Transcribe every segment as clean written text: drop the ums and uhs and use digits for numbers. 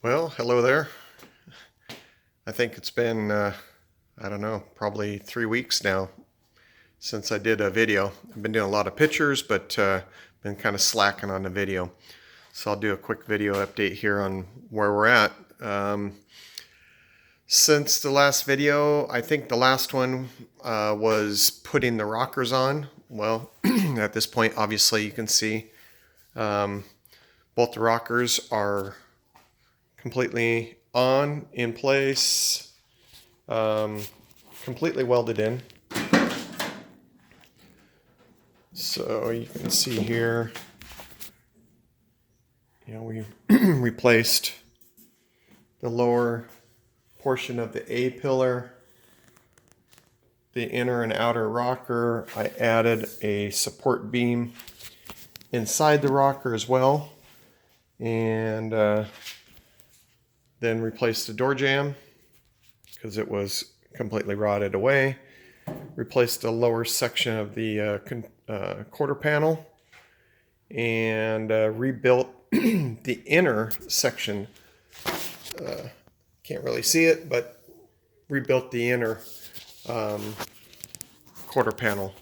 Well, hello there. I think it's been, I don't know, probably 3 weeks now since I did a video. I've been doing a lot of pictures, but been kind of slacking on the video. So I'll do a quick video update here on where we're at. Since the last video, I think the last one was putting the rockers on. Well, at this point, obviously you can see both the rockers are completely on, in place, completely welded in. So you can see here, we replaced the lower portion of the A pillar, the inner and outer rocker. I added a support beam inside the rocker as well, and then replaced the door jamb because it was completely rotted away. Replaced the lower section of the quarter panel, and rebuilt the inner section. Can't really see it, but rebuilt the inner quarter panel.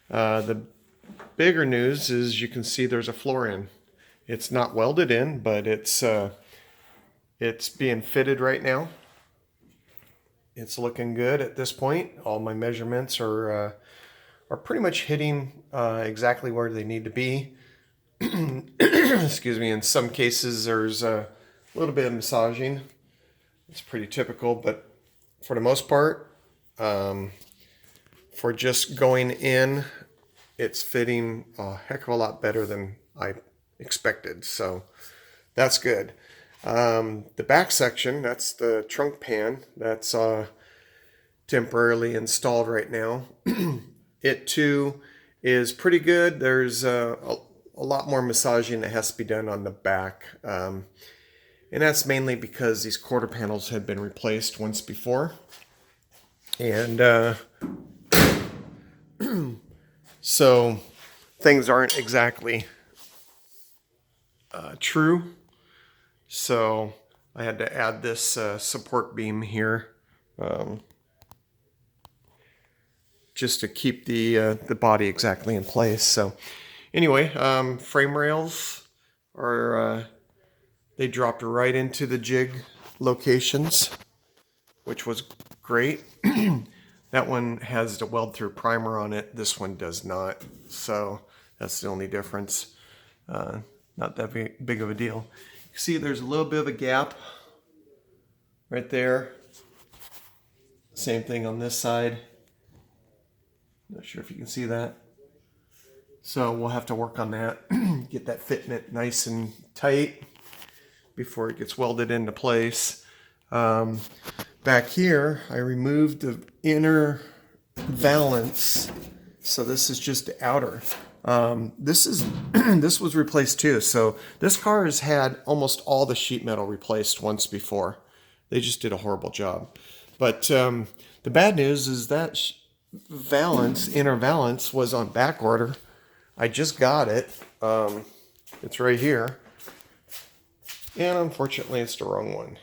The bigger news is you can see there's a floor in. It's not welded in, but it's being fitted right now. It's looking good at this point. All my measurements are pretty much hitting exactly where they need to be. Excuse me. In some cases, there's a little bit of massaging. It's pretty typical, but for the most part, for just going in, it's fitting a heck of a lot better than I expected. So that's good. The back section, that's the trunk pan, that's temporarily installed right now. It too is pretty good. There's a lot more massaging that has to be done on the back. And that's mainly because these quarter panels had been replaced once before. And so things aren't exactly true. So I had to add this support beam here just to keep the body exactly in place. So anyway, frame rails are they dropped right into the jig locations, which was great. That one has the weld through primer on it. This one does not. So that's the only difference. Not that big of a deal. You see there's a little bit of a gap right there. Same thing on this side. Not sure if you can see that. So we'll have to work on that. Get that fitment nice and tight before it gets welded into place. Back here, I removed the inner valance. So this is just the outer. This was replaced too. So this car has had almost all the sheet metal replaced once before. They just did a horrible job. But the bad news is that valance, inner valance, was on back order. I just got it. It's right here. And unfortunately, it's the wrong one.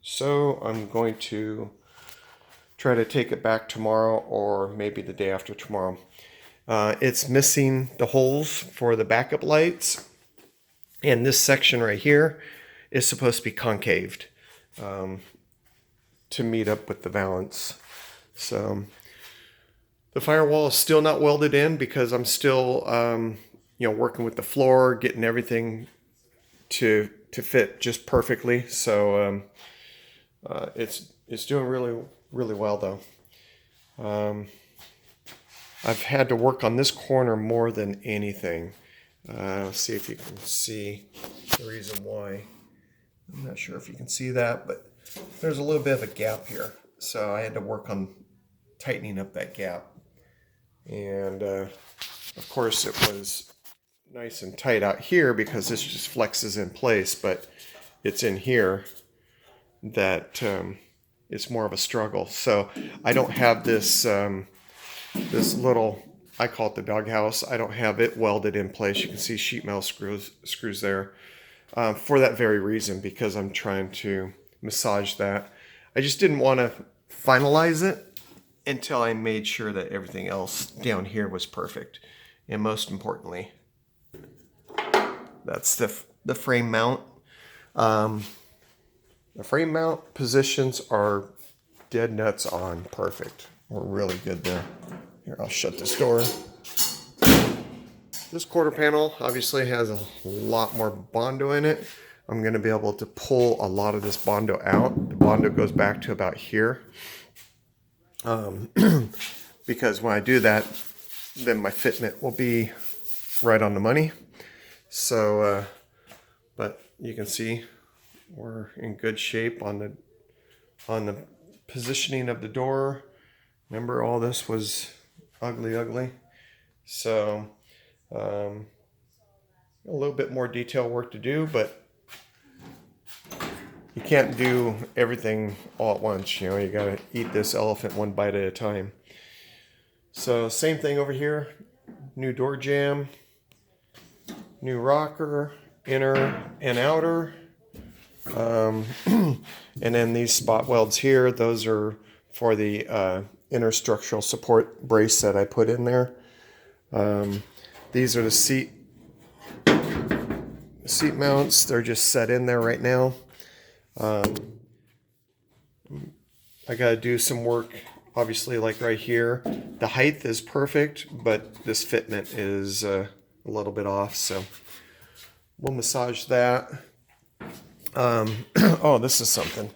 So I'm going to try to take it back tomorrow or maybe the day after tomorrow. It's missing the holes for the backup lights. And this section right here is supposed to be concaved to meet up with the valance. So the firewall is still not welded in because I'm still working with the floor, getting everything to fit just perfectly. So it's doing really well though. I've had to work on this corner more than anything. Let's see if you can see the reason why. I'm not sure if you can see that, but there's a little bit of a gap here. So I had to work on tightening up that gap. And of course it was nice and tight out here because this just flexes in place, but it's in here that it's more of a struggle. So I don't have this this little, I call it the doghouse. I don't have it welded in place. You can see sheet metal screws there. for that very reason, because I'm trying to massage that. I just didn't want to finalize it until I made sure that everything else down here was perfect. And most importantly, that's the frame mount. The frame mount positions are dead nuts on perfect. We're really good there. Here, I'll shut this door. This quarter panel obviously has a lot more Bondo in it. I'm going to be able to pull a lot of this Bondo out. The Bondo goes back to about here. Because when I do that, then my fitment will be right on the money. So, but you can see we're in good shape on the positioning of the door. Remember, all this was ugly. So, a little bit more detail work to do, but you can't do everything all at once. You know, you gotta eat this elephant one bite at a time. So same thing over here. New door jamb, new rocker, inner and outer. And then these spot welds here, those are for the inner structural support brace that I put in there. These are the seat mounts. They're just set in there right now. I got to do some work, obviously, like right here. The height is perfect, but this fitment is a little bit off, so we'll massage that. Oh, this is something.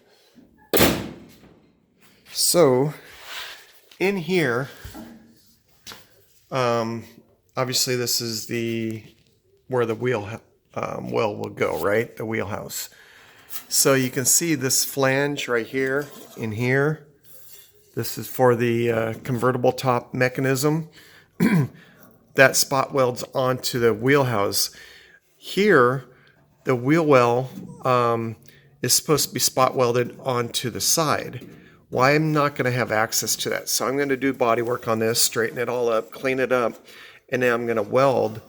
So, in here, obviously this is where the wheel well will go, right? The wheelhouse. So you can see this flange right here, in here. This is for the convertible top mechanism. That spot welds onto the wheelhouse. Here, the wheel well is supposed to be spot welded onto the side. Well, I'm not going to have access to that. So I'm going to do body work on this, straighten it all up, clean it up, and then I'm going to weld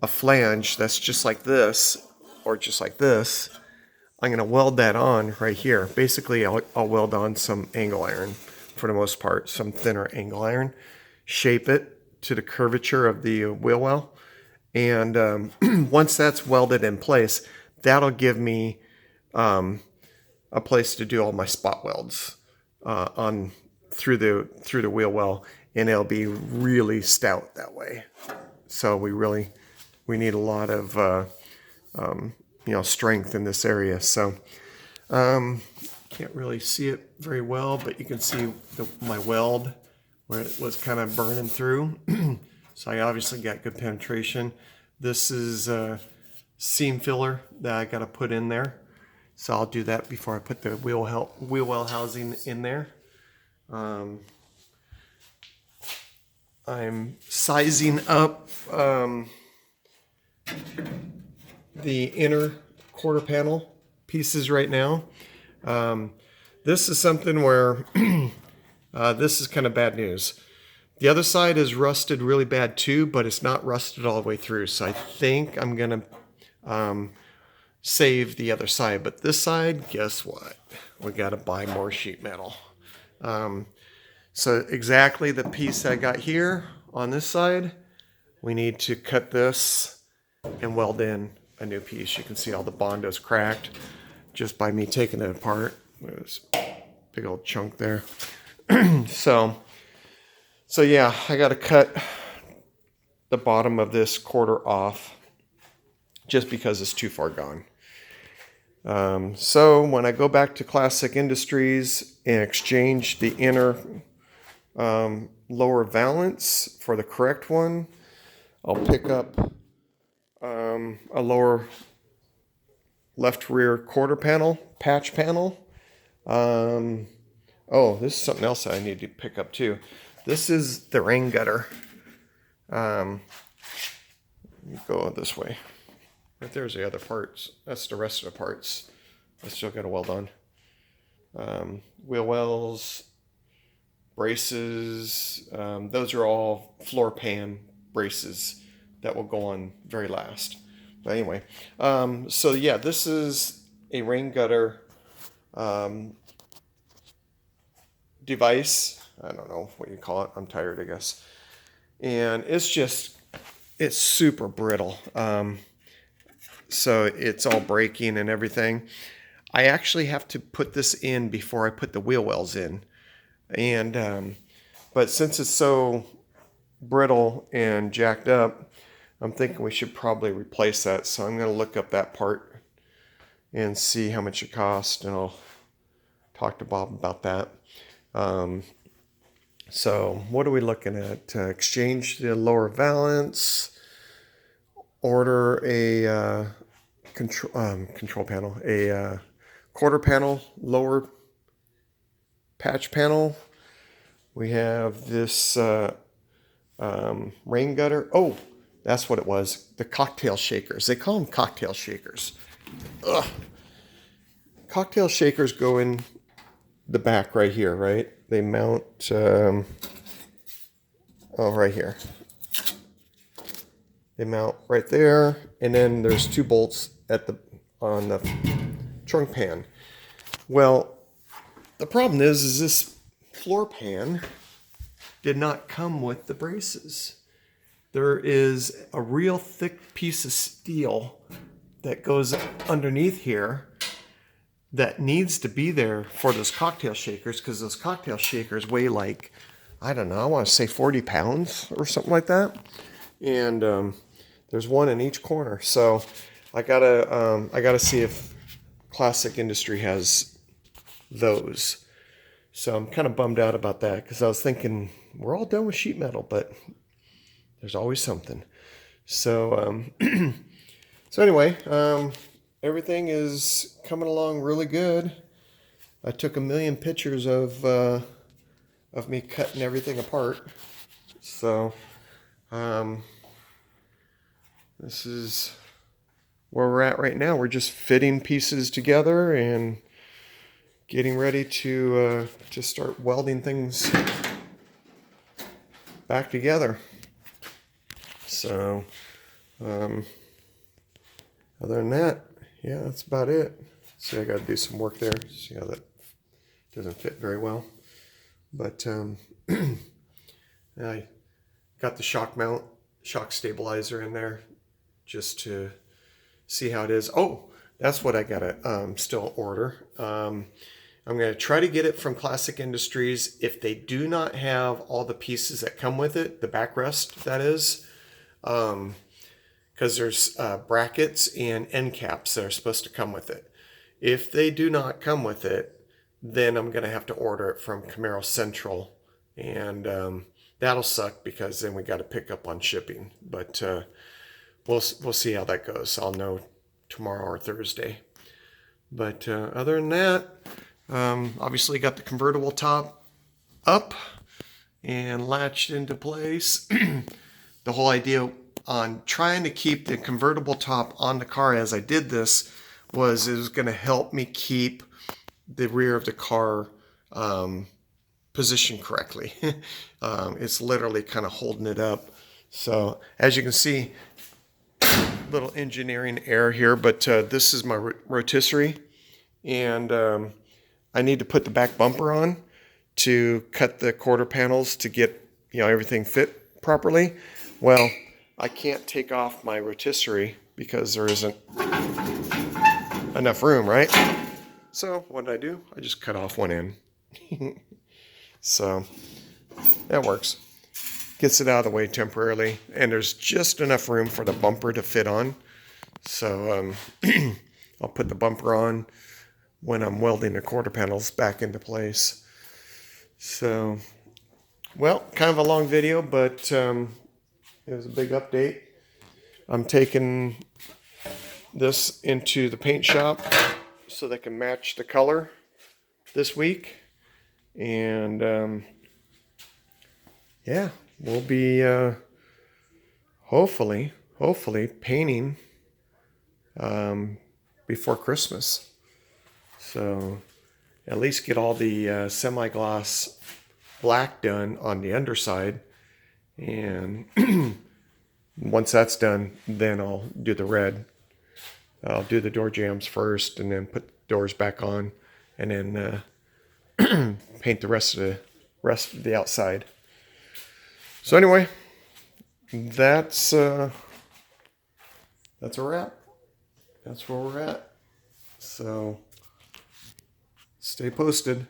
a flange that's just like this, or just like this. I'm going to weld that on right here. Basically, I'll weld on some angle iron for the most part, some thinner angle iron, shape it to the curvature of the wheel well. And once that's welded in place, that'll give me a place to do all my spot welds on through the wheel well, and it'll be really stout that way. So we need a lot of strength in this area. So can't really see it very well, but you can see my weld where it was kind of burning through. So I obviously got good penetration. This is a seam filler that I got to put in there. So I'll do that before I put the wheel well housing in there. I'm sizing up the inner quarter panel pieces right now. This is something where this is kind of bad news. The other side is rusted really bad too, but it's not rusted all the way through. So I think I'm going to save the other side. But this side, guess what? We got to buy more sheet metal. So exactly the piece I got here on this side, we need to cut this and weld in a new piece. You can see all the Bondo's cracked just by me taking it apart. There's a big old chunk there. So yeah, I got to cut the bottom of this quarter off just because it's too far gone. So when I go back to Classic Industries and exchange the inner lower valance for the correct one, I'll pick up a lower left rear quarter panel, patch panel. Oh, this is something else that I need to pick up too. This is the rain gutter. Let me go this way. Right there's the other parts. That's the rest of the parts. I still got to weld on. Wheel wells, braces. Those are all floor pan braces that will go on very last. But anyway, so yeah, this is a rain gutter device. I don't know what you call it. I'm tired, I guess. And it's super brittle. So it's all breaking and everything. I actually have to put this in before I put the wheel wells in. And, but since it's so brittle and jacked up, I'm thinking we should probably replace that. So I'm going to look up that part and see how much it costs, and I'll talk to Bob about that. So what are we looking at? Exchange the lower valance, order a control panel, a quarter panel lower patch panel. We have this rain gutter. Oh, that's what it was. The cocktail shakers. They call them cocktail shakers. Ugh. Cocktail shakers go in the back right here, right? They mount, right here. They mount right there, and then there's 2 bolts on the trunk pan. Well, the problem is this floor pan did not come with the braces. There is a real thick piece of steel that goes underneath here that needs to be there for those cocktail shakers, because those cocktail shakers weigh like, I don't know, I want to say 40 pounds or something like that. And there's one in each corner. So I gotta see if Classic Industry has those. So I'm kind of bummed out about that, because I was thinking we're all done with sheet metal, but there's always something. So so anyway, everything is coming along really good. I took 1 million pictures of me cutting everything apart. So this is where we're at right now. We're just fitting pieces together and getting ready to start welding things back together. So other than that, yeah, that's about it. See, I got to do some work there. See how that doesn't fit very well. But I got the shock stabilizer in there just to see how it is. Oh, that's what I got to still order. I'm going to try to get it from Classic Industries. If they do not have all the pieces that come with it, the backrest, that is, because there's brackets and end caps that are supposed to come with it. If they do not come with it, then I'm going to have to order it from Camaro Central, and that'll suck, because then we got to pick up on shipping. But we'll see how that goes. I'll know tomorrow or Thursday. But other than that, obviously got the convertible top up and latched into place. The whole idea on trying to keep the convertible top on the car as I did this was it was going to help me keep the rear of the car positioned correctly. It's literally kind of holding it up. So as you can see, little engineering error here, but this is my rotisserie, and I need to put the back bumper on to cut the quarter panels to get everything fit properly. Well, I can't take off my rotisserie because there isn't enough room, right? So what did I do? I just cut off one end. So that works. Gets it out of the way temporarily, and there's just enough room for the bumper to fit on. So I'll put the bumper on when I'm welding the quarter panels back into place. So, well, kind of a long video, but it was a big update. I'm taking this into the paint shop so they can match the color this week. And yeah, we'll be hopefully painting before Christmas. So at least get all the semi-gloss black done on the underside, and Once that's done, then I'll do the red. I'll do the door jambs first, and then put the doors back on, and then paint the rest of the outside. So anyway, that's a wrap. That's where we're at. So stay posted.